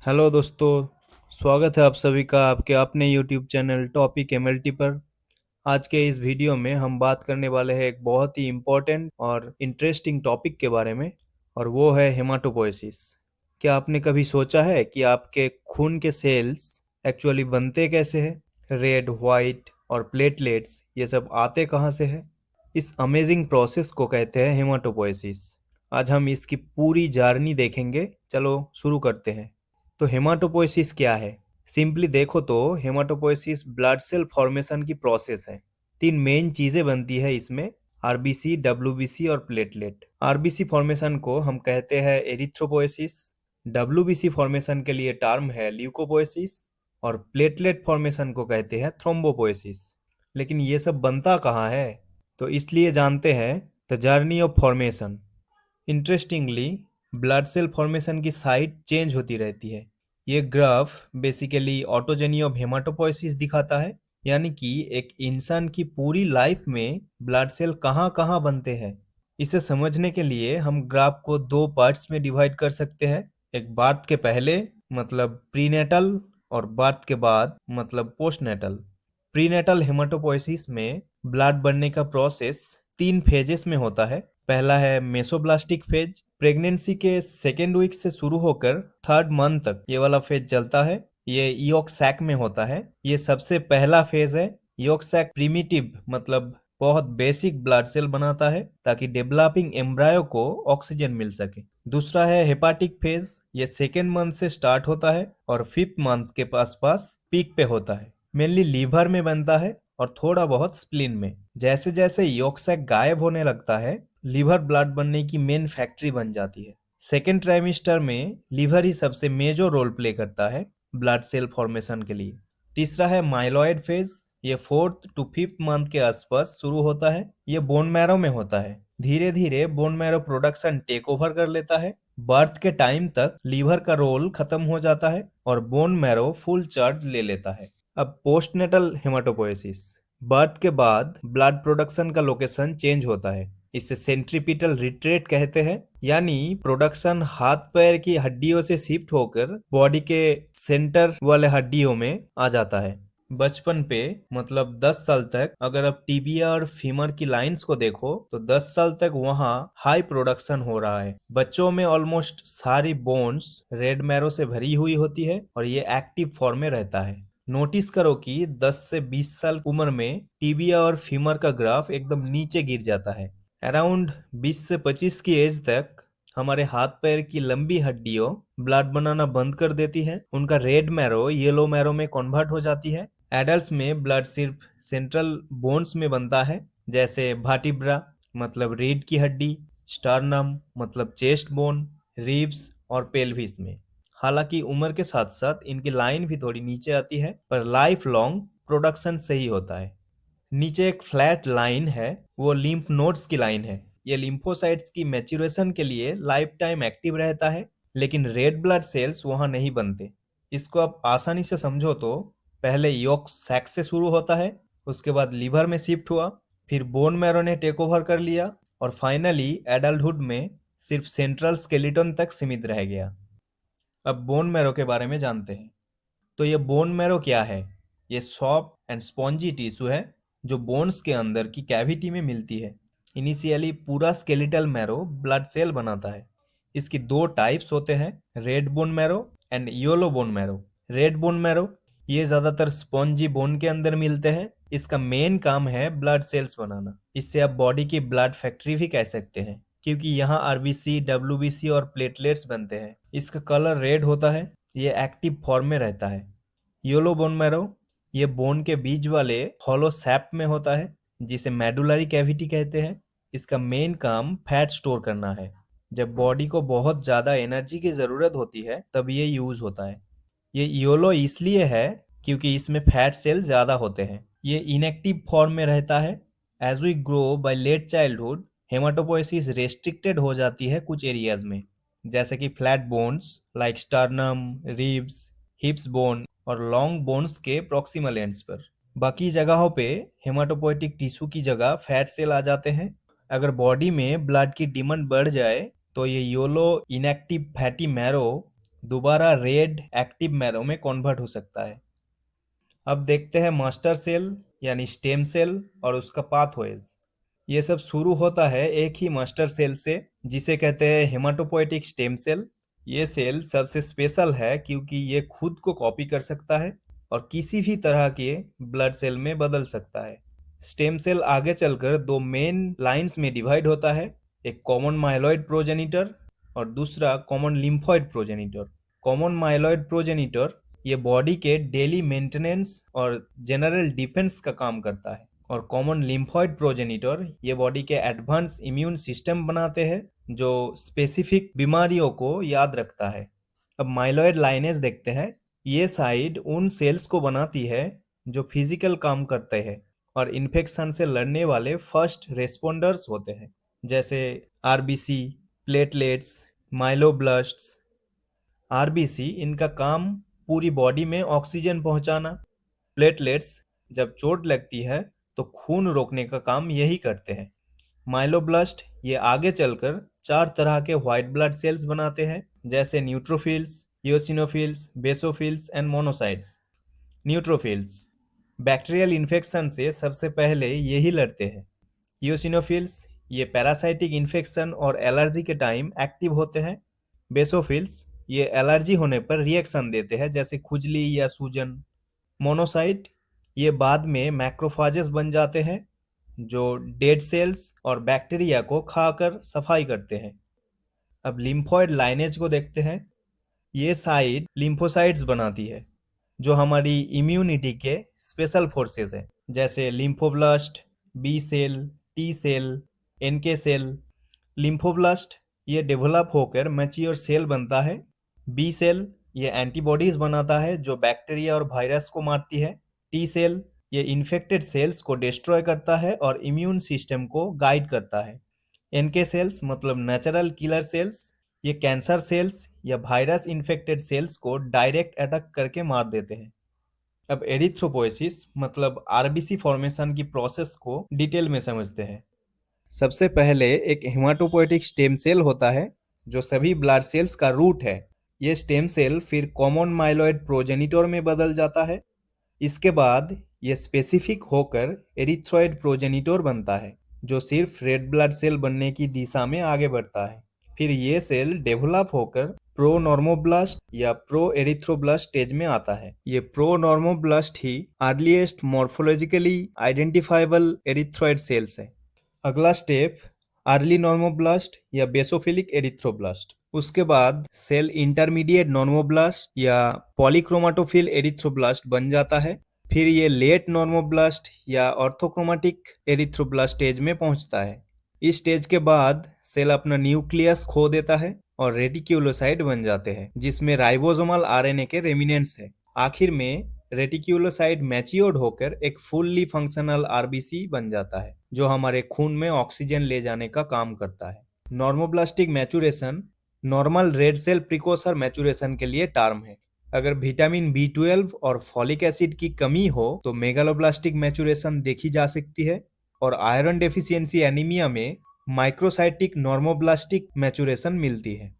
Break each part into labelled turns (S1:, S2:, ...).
S1: Hello दोस्तों। स्वागत है आप सभी का आपके अपने यूट्यूब चैनल टॉपिक एमएलटी पर। आज के इस वीडियो में हम बात करने वाले हैं एक बहुत ही इम्पोर्टेंट और इंटरेस्टिंग टॉपिक के बारे में, और वो है हेमाटोपोएसिस। क्या आपने कभी सोचा है कि आपके खून के सेल्स एक्चुअली बनते कैसे हैं? रेड, वाइट और प्लेटलेट्स ये सब आते कहाँ से है? इस अमेजिंग प्रोसेस को कहते हैं हेमाटोपोएसिस। आज हम इसकी पूरी जर्नी देखेंगे। चलो शुरू करते हैं। तो हेमाटोपोएसिस क्या है? सिंपली देखो तो हेमाटोपोएसिस ब्लड सेल फॉर्मेशन की प्रोसेस है। तीन मेन चीजें बनती है इसमें: आरबीसी, डब्ल्यूबीसी और प्लेटलेट। आरबीसी फॉर्मेशन को हम कहते हैं एरिथ्रोपोएसिस, डब्ल्यूबीसी फॉर्मेशन के लिए टर्म है ल्यूकोपोएसिस, और प्लेटलेट फॉर्मेशन को कहते हैं थ्रोम्बोपोएसिस। लेकिन ये सब बनता कहाँ है? तो इसलिए जानते हैं the journey of formation. Interestingly, blood cell formation की साइट चेंज होती रहती है। ये graph basically ontogeny of haematopoiesis दिखाता है, यानी कि एक इंसान की पूरी लाइफ में ब्लड सेल कहाँ कहाँ बनते हैं। इसे समझने के लिए हम ग्राफ को दो पार्ट्स में डिवाइड कर सकते हैं। एक बर्थ के पहले मतलब प्रीनेटल, और बर्थ के बाद मतलब पोस्टनेटल। प्रीनेटल हेमाटोपोएसिस में ब्लड बनने का प्रोसेस तीन फेजेस में होता है। पहला है मेसोब्लास्टिक फेज। प्रेगनेंसी के सेकेंड वीक से शुरू होकर थर्ड मंथ तक ये वाला फेज चलता है। ये ईओक सैक में होता है। ये सबसे पहला फेज है। ईओक सैक प्रिमिटिव मतलब बहुत बेसिक ब्लड सेल बनाता है ताकि डेवलपिंग एम्ब्रायो को ऑक्सीजन मिल सके। दूसरा है हेपाटिक फेज। ये सेकेंड मंथ से स्टार्ट होता है और फिफ्थ मंथ के आसपास पीक पे होता है। मेनली लीवर में बनता है और थोड़ा बहुत स्प्लीन में। जैसे जैसे यॉर्क सैक गायब होने लगता है, लीवर ब्लड बनने की मेन फैक्ट्री बन जाती है। सेकेंड ट्राइमेस्टर में लीवर ही सबसे मेजर रोल प्ले करता है ब्लड सेल फॉर्मेशन के लिए। तीसरा है माइलॉइड फेज। ये फोर्थ टू फिफ्थ मंथ के आसपास शुरू होता है। ये बोन मैरो में होता है। धीरे धीरे bone marrow production take over कर लेता है। बर्थ के टाइम तक लीवर का रोल खत्म हो जाता है और बोन मैरो फुल चार्ज ले लेता है। अब पोस्टनेटल हेमाटोपोएसिस। बर्थ के बाद ब्लड प्रोडक्शन का लोकेशन चेंज होता है। इसे सेंट्रीपिटल रिट्रेट कहते हैं, यानी प्रोडक्शन हाथ पैर की हड्डियों से शिफ्ट होकर बॉडी के सेंटर वाले हड्डियों में आ जाता है। बचपन पे मतलब 10 साल तक अगर आप टिबिया और फीमर की लाइंस को देखो तो 10 साल तक वहाँ हाई प्रोडक्शन हो रहा है। बच्चों में ऑलमोस्ट सारी बोन्स रेड मैरो से भरी हुई होती है और ये एक्टिव फॉर्म में रहता है। नोटिस करो कि 10 से 20 साल उम्र में टिबिया और फीमर का ग्राफ एकदम नीचे गिर जाता है। अराउंड 20 से 25 की एज तक हमारे हाथ पैर की लंबी हड्डियों ब्लड बनाना बंद कर देती है। उनका रेड मैरो येलो मैरो में कन्वर्ट हो जाती है। एडल्ट्स में ब्लड सिर्फ सेंट्रल बोन्स में बनता है, जैसे वर्टिब्रा मतलब रीढ़ की हड्डी, स्टर्नम मतलब चेस्ट बोन, रिब्स और पेल्विस में। हालांकि उम्र के साथ साथ इनकी लाइन भी थोड़ी नीचे आती है, पर लाइफ लॉन्ग प्रोडक्शन सही होता है। नीचे एक फ्लैट लाइन है, वो लिम्फ नोड्स की लाइन है। ये लिम्फोसाइट्स की मैच्योरेशन के लिए लाइफ टाइम एक्टिव रहता है, लेकिन रेड ब्लड सेल्स वहां नहीं बनते। इसको आप आसानी से समझो तो पहले यॉर्क सैक से शुरू होता है, उसके बाद लीवर में शिफ्ट हुआ, फिर बोन मैरो ने टेक ओवर कर लिया, और फाइनली एडल्टहुड में सिर्फ सेंट्रल स्केलेटन तक सीमित रह गया। अब बोन मैरो के बारे में जानते हैं। तो ये बोन मैरो क्या है? ये सॉफ्ट एंड स्पॉन्जी टिश्यू है जो बोन्स के अंदर की कैविटी में मिलती है। इनिशियली पूरा स्केलेटल मैरो ब्लड सेल बनाता है। इसकी दो टाइप्स होते हैं, red bone marrow and yellow bone marrow. Red bone marrow ये ज्यादातर स्पॉन्जी बोन के अंदर मिलते हैं। इसका मेन काम है ब्लड सेल्स बनाना। इससे आप बॉडी की ब्लड फैक्ट्री भी कह सकते हैं, क्योंकि यहाँ आरबीसी, डब्ल्यूबीसी और प्लेटलेट्स बनते हैं। इसका कलर रेड होता है। ये एक्टिव फॉर्म में रहता है। येलो बोन मैरो ये बोन के बीच वाले हॉलो सैप में होता है, जिसे मेडुलरी कैविटी कहते हैं। इसका मेन काम फैट स्टोर करना है। जब बॉडी को बहुत ज्यादा एनर्जी की जरूरत होती है तब ये यूज होता है। ये येलो इसलिए है क्योंकि इसमें फैट सेल ज्यादा होते हैं। ये इनएक्टिव फॉर्म में रहता है। As we grow by late childhood haematopoiesis restricted हो जाती है कुछ एरियाज में, जैसे कि flat bones like sternum, ribs, hips bone और लॉन्ग बोन्स के प्रॉक्सिमल एंड्स पर। बाकी जगहों पे हेमाटोपोएटिक टिश्यू की जगह फैट सेल आ जाते हैं। अगर बॉडी में ब्लड की डिमांड बढ़ जाए तो ये येलो इनएक्टिव फैटी मैरो दोबारा रेड एक्टिव मैरो में कन्वर्ट हो सकता है। अब देखते हैं मास्टर सेल यानी स्टेम सेल और उसका पाथवेज। ये सब शुरू होता है एक ही मास्टर सेल से, जिसे कहते हैं हेमाटोपोएटिक स्टेम सेल। ये सेल सबसे स्पेशल है क्योंकि ये खुद को कॉपी कर सकता है और किसी भी तरह के ब्लड सेल में बदल सकता है। स्टेम सेल आगे चलकर दो मेन लाइंस में डिवाइड होता है, एक कॉमन माइलॉइड प्रोजेनिटर और दूसरा common lymphoid progenitor. Common myeloid progenitor ये बॉडी के डेली मेंटेनेंस और जनरल डिफेंस का काम करता है, और कॉमन लिम्फॉइड प्रोजेनिटर ये बॉडी के एडवांस इम्यून सिस्टम बनाते हैं जो स्पेसिफिक बीमारियों को याद रखता है। अब माइलॉइड लाइनेज देखते हैं। ये साइड उन सेल्स को बनाती है जो फिजिकल काम करते हैं और इन्फेक्शन से लड़ने वाले फर्स्ट रेस्पोंडर्स होते हैं, जैसे आरबीसी, प्लेटलेट्स, माइलोब्लास्ट्स। आरबीसी इनका काम पूरी बॉडी में ऑक्सीजन पहुंचाना। प्लेटलेट्स जब चोट लगती है तो खून रोकने का काम यही करते हैं। माइलोब्लास्ट ये आगे चलकर चार तरह के व्हाइट ब्लड सेल्स बनाते हैं, जैसे neutrophils, eosinophils, basophils and monocytes. Neutrophils bacterial infection से सबसे पहले यही लड़ते हैं। इओसिनोफिल्स ये पैरासाइटिक इन्फेक्शन और एलर्जी के टाइम एक्टिव होते हैं। बेसोफिल्स ये एलर्जी होने पर रिएक्शन देते हैं, जैसे खुजली या सूजन। मोनोसाइट ये बाद में मैक्रोफाजेस बन जाते हैं जो डेड सेल्स और बैक्टीरिया को खाकर सफाई करते हैं। अब लिम्फॉइड लाइनेज को देखते हैं। ये साइड लिम्फोसाइट्स बनाती है जो हमारी इम्यूनिटी के स्पेशल फोर्सेस हैं, जैसे lymphoblast, B cell, T cell, NK cell. Lymphoblast ये डेवलप होकर मैच्योर सेल बनता है। बी सेल ये एंटीबॉडीज बनाता है जो बैक्टीरिया और वायरस को मारती है। टी सेल ये इन्फेक्टेड सेल्स को डिस्ट्रॉय करता है और इम्यून सिस्टम को गाइड करता है। एनके सेल्स मतलब नेचुरल किलर सेल्स, ये कैंसर सेल्स या वायरस इन्फेक्टेड सेल्स को डायरेक्ट अटैक करके मार देते हैं। अब एरिथ्रोपोएसिस मतलब आरबीसी फॉर्मेशन की प्रोसेस को डिटेल में समझते हैं। सबसे पहले एक हेमाटोपोएटिक स्टेम सेल होता है जो सभी ब्लड सेल्स का रूट है। ये स्टेम सेल फिर कॉमन माइलॉइड प्रोजेनिटर में बदल जाता है। इसके बाद ये स्पेसिफिक होकर एरिथ्रॉइड प्रोजेनिटर बनता है जो सिर्फ रेड ब्लड सेल बनने की दिशा में आगे बढ़ता है। फिर ये सेल डेवलप होकर प्रो नॉर्मोब्लास्ट या प्रो एरिथ्रोब्लास्ट स्टेज में आता है। ये प्रो नॉर्मोब्लास्ट ही earliest morphologically identifiable erythroid cells है। अगला स्टेप अर्ली नॉर्मोब्लास्ट या बेसोफिलिक एरिथ्रोब्लास्ट। उसके बाद सेल इंटरमीडिएट नॉर्मोब्लास्ट या पॉलीक्रोमाटोफिल एरिथ्रोब्लास्ट बन जाता है। फिर ये लेट नॉर्मोब्लास्ट या ऑर्थोक्रोमाटिक एरिथ्रोब्लास्ट स्टेज में पहुंचता है। इस स्टेज के बाद सेल अपना न्यूक्लियस खो देता है और रेटिक्यूलोसाइट बन जाते हैं, जिसमें राइबोसोमल आरएनए के रेमिनेंट्स है। आखिर में रेटिक्यूलोसाइट मैच्योर्ड होकर एक फुल्ली फंक्शनल आरबीसी बन जाता है जो हमारे खून में ऑक्सीजन ले जाने का काम करता है। Normoblastic maturation normal red cell precursor maturation के लिए टर्म है। अगर विटामिन B12 और फॉलिक एसिड की कमी हो तो मेगालोब्लास्टिक मैचुरेशन देखी जा सकती है, और आयरन डेफिशिएंसी एनीमिया में माइक्रोसाइटिक नॉर्मोब्लास्टिक मैचुरेशन मिलती है।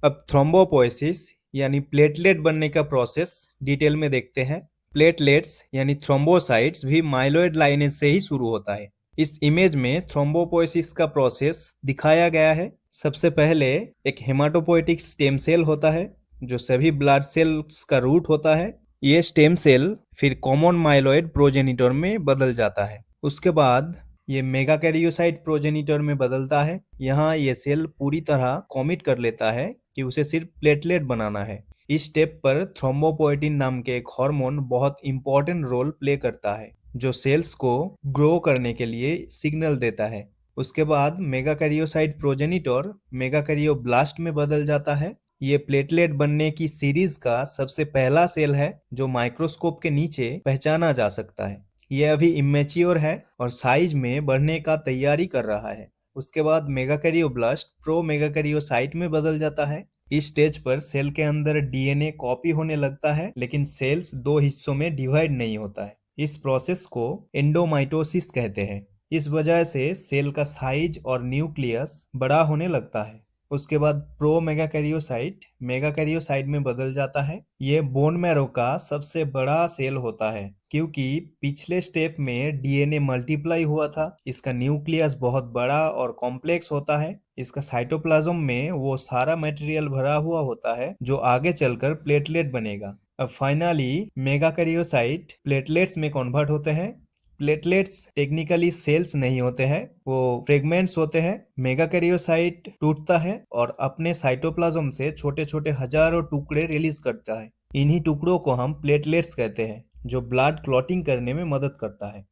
S1: अब थ्रोम्बोपोएसिस यानी प्लेटलेट बनने का प्रोसेस डिटेल में देखते हैं। प्लेटलेट्स यानी थ्रोम्बोसाइट्स भी माइलॉइड लाइनेज से ही शुरू होता है। इस इमेज में थ्रोम्बोपोएसिस का प्रोसेस दिखाया गया है। सबसे पहले एक हेमाटोपोएटिक स्टेम सेल होता है जो सभी ब्लड सेल्स का रूट होता है। ये स्टेम सेल फिर कॉमन माइलॉइड प्रोजेनिटर में बदल जाता है। उसके बाद ये मेगाकैरियोसाइट प्रोजेनिटर में बदलता है। यहाँ ये सेल पूरी तरह कॉमिट कर लेता है कि उसे सिर्फ प्लेटलेट बनाना है। इस स्टेप पर थ्रोम्बोपोएटिन नाम के एक हार्मोन बहुत इंपॉर्टेंट रोल प्ले करता है जो सेल्स को ग्रो करने के लिए सिग्नल देता है। उसके बाद मेगाकैरियोसाइट प्रोजेनिटर मेगाकैरियोब्लास्ट में बदल जाता है। ये प्लेटलेट बनने की सीरीज का सबसे पहला सेल है जो माइक्रोस्कोप के नीचे पहचाना जा सकता है। ये अभी इमेच्योर है और साइज में बढ़ने का तैयारी कर रहा है। उसके बाद मेगाकैरियोब्लास्ट प्रो मेगाकैरियोसाइट में बदल जाता है। इस स्टेज पर सेल के अंदर डीएनए कॉपी होने लगता है, लेकिन सेल्स दो हिस्सों में डिवाइड नहीं होता है। इस प्रोसेस को एंडोमाइटोसिस कहते हैं। इस वजह से सेल का साइज और न्यूक्लियस बड़ा होने लगता है। उसके बाद प्रो मेगाकैरियोसाइट मेगाकैरियोसाइट में बदल जाता है। ये बोन मैरो का सबसे बड़ा सेल होता है क्योंकि पिछले स्टेप में डीएनए मल्टीप्लाई हुआ था। इसका न्यूक्लियस बहुत बड़ा और कॉम्प्लेक्स होता है। इसका साइटोप्लाज्म में वो सारा मटेरियल भरा हुआ होता है जो आगे चलकर प्लेटलेट बनेगा। अब फाइनली मेगाकैरियोसाइट प्लेटलेट्स में कन्वर्ट होते हैं। प्लेटलेट्स टेक्निकली सेल्स नहीं होते हैं, वो फ्रेगमेंट्स होते हैं। मेगाकैरियोसाइट टूटता है और अपने साइटोप्लाज्म से छोटे छोटे हजारों टुकड़े रिलीज करता है। इन्हीं टुकड़ों को हम प्लेटलेट्स कहते हैं जो ब्लड क्लॉटिंग करने में मदद करता है।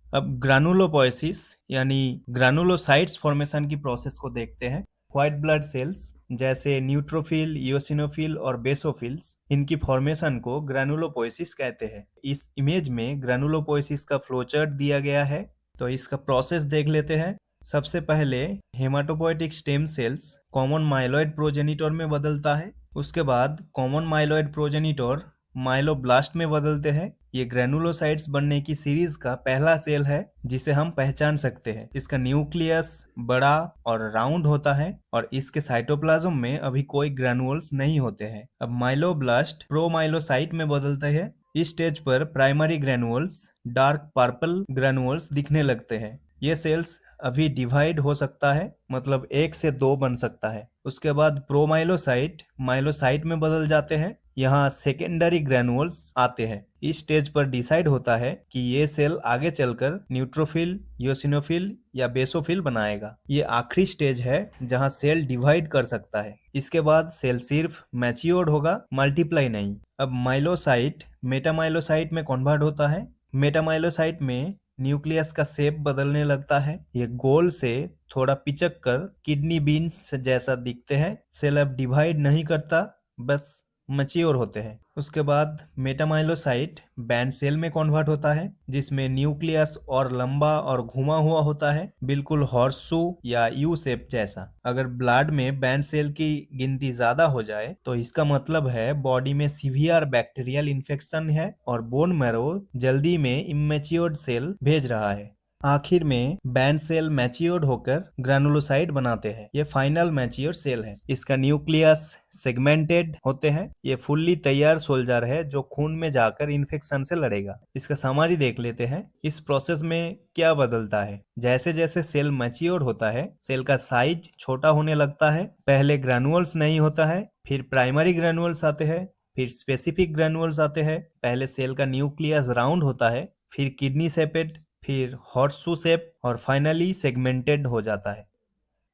S1: अब ग्रानुलोपोएसिस यानी ग्रानुलोसाइट्स फॉर्मेशन की प्रोसेस को देखते हैं। व्हाइट ब्लड सेल्स जैसे न्यूट्रोफिल, इओसिनोफिल और बेसोफिल्स, इनकी फॉर्मेशन को ग्रानुलोपोएसिस कहते हैं। इस इमेज में ग्रानुलोपोएसिस का फ्लोचार्ट दिया गया है, तो इसका प्रोसेस देख लेते हैं। सबसे पहले haematopoietic stem cells common myeloid progenitor में बदलता है। उसके बाद कॉमन माइलॉइड प्रोजेनिटर माइलोब्लास्ट में बदलते हैं। ये ग्रेनुलोसाइट्स बनने की सीरीज का पहला सेल है जिसे हम पहचान सकते हैं। इसका न्यूक्लियस बड़ा और राउंड होता है और इसके साइटोप्लाज्म में अभी कोई ग्रेनुल्स नहीं होते हैं। अब माइलोब्लास्ट प्रोमाइलोसाइट में बदलते हैं। इस स्टेज पर primary granules dark purple granules दिखने लगते हैं। ये सेल्स अभी डिवाइड हो सकता है, मतलब 1 से 2 बन सकता है। उसके बाद प्रोमाइलोसाइट माइलोसाइट में बदल जाते हैं। यहाँ सेकेंडरी ग्रेनुल्स आते हैं। इस स्टेज पर डिसाइड होता है कि ये सेल आगे चलकर न्यूट्रोफिल, इओसिनोफिल या बेसोफिल बनाएगा। ये आखिरी स्टेज है जहाँ सेल डिवाइड कर सकता है। इसके बाद सेल सिर्फ मैच्योर्ड होगा, मल्टीप्लाई नहीं। अब माइलोसाइट मेटामाइलोसाइट में कन्वर्ट होता है। मेटामाइलोसाइट में न्यूक्लियस का शेप बदलने लगता है। ये गोल से थोड़ा पिचक कर किडनी बीन्स जैसा दिखते हैं। सेल अब डिवाइड नहीं करता, बस मैच्योर होते हैं। उसके बाद मेटामाइलोसाइट बैंड सेल में कन्वर्ट होता है जिसमें न्यूक्लियस और लंबा और घुमा हुआ होता है, बिल्कुल हॉर्सशू या यू शेप जैसा। अगर ब्लड में बैंड सेल की गिनती ज्यादा हो जाए तो इसका मतलब है बॉडी में सीवियर बैक्टीरियल इन्फेक्शन है और बोन मैरो जल्दी में इमेच्योर्ड सेल भेज रहा है। आखिर में बैंड सेल मैच्योर्ड होकर ग्रेनुलोसाइट बनाते हैं। ये फाइनल मैच्योर सेल है। इसका न्यूक्लियस सेगमेंटेड होते हैं। ये फुल्ली तैयार सोल्जर है जो खून में जाकर इन्फेक्शन से लड़ेगा। इसका समरी देख लेते हैं। इस प्रोसेस में क्या बदलता है? जैसे जैसे सेल मैच्योर होता है, सेल का साइज छोटा होने लगता है। पहले ग्रेनुअल्स नहीं होता है, फिर प्राइमरी ग्रेनुअल्स आते हैं, फिर स्पेसिफिक ग्रेनुअल्स आते हैं। पहले सेल का न्यूक्लियस राउंड होता है, फिर किडनी शेपेड, फिर हॉर्सशू शेप और फाइनली सेगमेंटेड हो जाता है।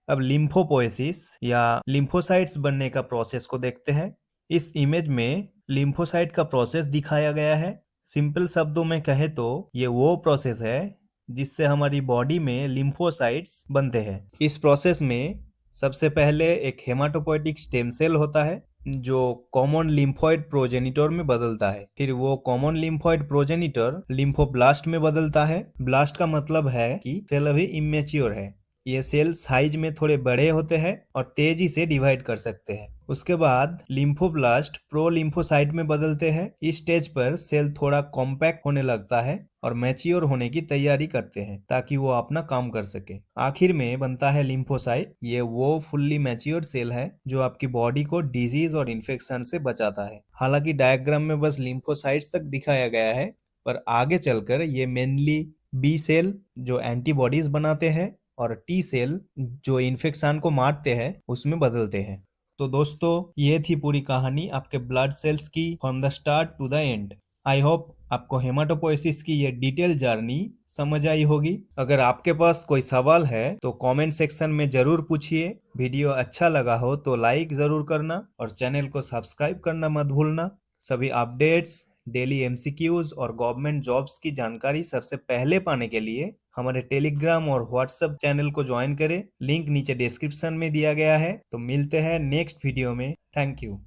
S1: अब लिम्फोपोएसिस या लिम्फोसाइट्स बनने का प्रोसेस को देखते हैं। इस इमेज में लिम्फोसाइट का प्रोसेस दिखाया गया है। सिंपल शब्दों में कहे तो ये वो प्रोसेस है जिससे हमारी बॉडी में लिम्फोसाइट्स बनते हैं। इस प्रोसेस में सबसे पहले एक हेमाटोपोएटिक स्टेम सेल होता है जो कॉमन लिम्फोइड प्रोजेनिटर में बदलता है। फिर वो कॉमन लिम्फोइड प्रोजेनिटर लिम्फोब्लास्ट में बदलता है। ब्लास्ट का मतलब है कि सेल अभी इमेच्योर है। ये सेल साइज में थोड़े बड़े होते हैं और तेजी से डिवाइड कर सकते हैं। उसके बाद लिम्फोब्लास्ट प्रो लिम्फोसाइट में बदलते हैं। इस स्टेज पर सेल थोड़ा कॉम्पैक्ट होने लगता है और मैच्योर होने की तैयारी करते हैं ताकि वो अपना काम कर सके। आखिर में बनता है लिम्फोसाइट। ये वो फुल्ली मैच्योर्ड सेल है जो आपकी बॉडी को डिजीज और इन्फेक्शन से बचाता है। हालांकि डायग्राम में बस लिम्फोसाइट्स तक दिखाया गया है, पर आगे चलकर ये मेनली बी सेल जो एंटीबॉडीज बनाते हैं और टी सेल जो इन्फेक्शन को मारते हैं उसमें बदलते हैं। तो दोस्तों, ये थी पूरी कहानी आपके ब्लड सेल्स की from the start to the end. I hope आपको हेमाटोपोएसिस की ये डिटेल जर्नी समझ आई होगी। अगर आपके पास कोई सवाल है तो कमेंट सेक्शन में जरूर पूछिए। वीडियो अच्छा लगा हो तो लाइक जरूर करना और चैनल को सब्सक्राइब करना मत भूलना। सभी अपडेट्स, डेली एमसीक्यूज और गवर्नमेंट जॉब्स की जानकारी सबसे पहले पाने के लिए हमारे टेलीग्राम और व्हाट्सएप चैनल को ज्वाइन करें। लिंक नीचे डिस्क्रिप्शन में दिया गया है। तो मिलते हैं नेक्स्ट वीडियो में। Thank you.